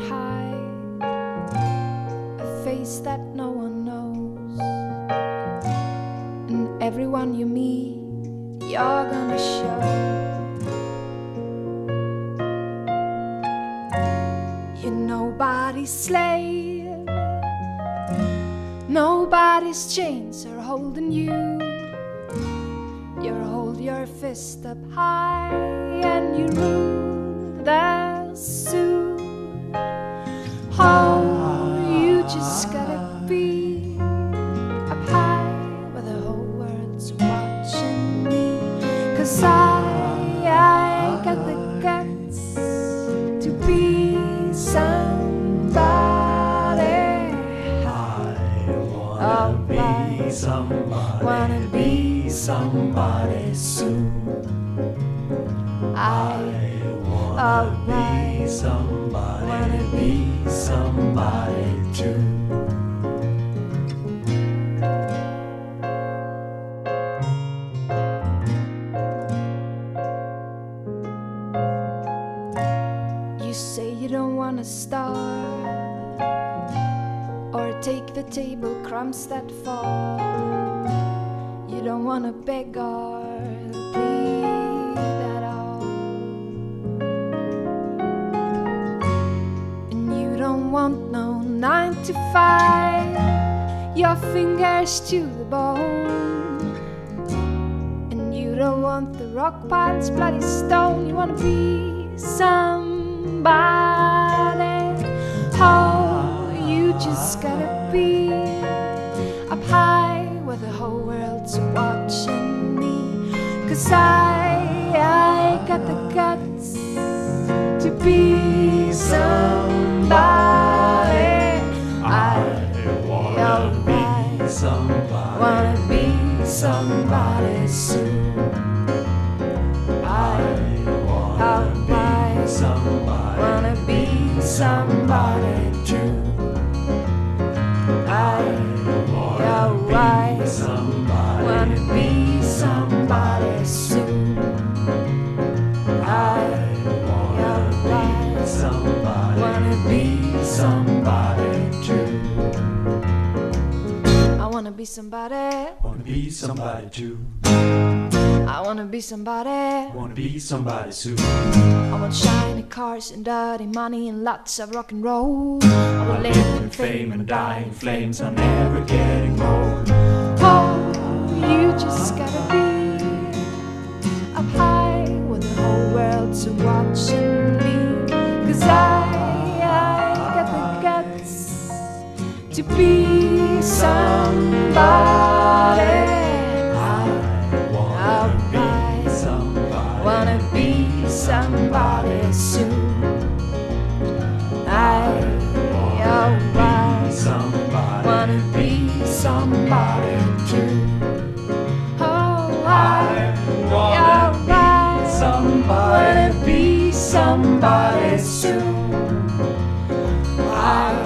hide, a face that no one knows, and everyone you meet, you're gonna show. You're nobody's slave, nobody's chains are holding you. You hold your fist up high and you rule the zoo. Oh, you just gotta be up high where the whole world's watching me. 'Cause I got the guts to be somebody. I wanna be somebody, wanna be somebody soon. I wanna be somebody, wanna be somebody too. You say you don't wanna starve or take the table crumbs that fall. You don't wanna beg or plead at all, and you don't want no 9 to 5, your fingers to the bone, and you don't want the rock pile's bloody stone. You wanna be somebody. Oh, you just gotta be up high where the whole world's watching me. 'Cause I got the guts to be somebody. I wanna be somebody, wanna be somebody soon. I wanna be somebody, wanna be somebody too. I wanna be somebody, wanna be somebody soon. I wanna be somebody, wanna be somebody too. I wanna be somebody. Wanna be somebody too. I wanna be somebody. Wanna be somebody soon. I want shiny cars and dirty money and lots of rock and roll. I I will live in fame and die in flames. I'm never getting old. Oh, you just gotta be up high where the whole world's watching me. 'Cause I got the guts to be somebody. Wanna be somebody soon. I wanna be somebody too. Oh, I wanna be somebody soon. I'm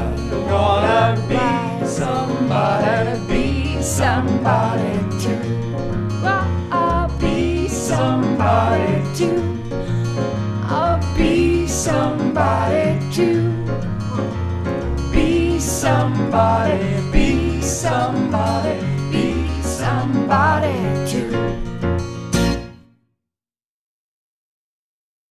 gonna be somebody, be somebody too. I'll be somebody too. I'll be somebody too. Be somebody, be somebody, be somebody.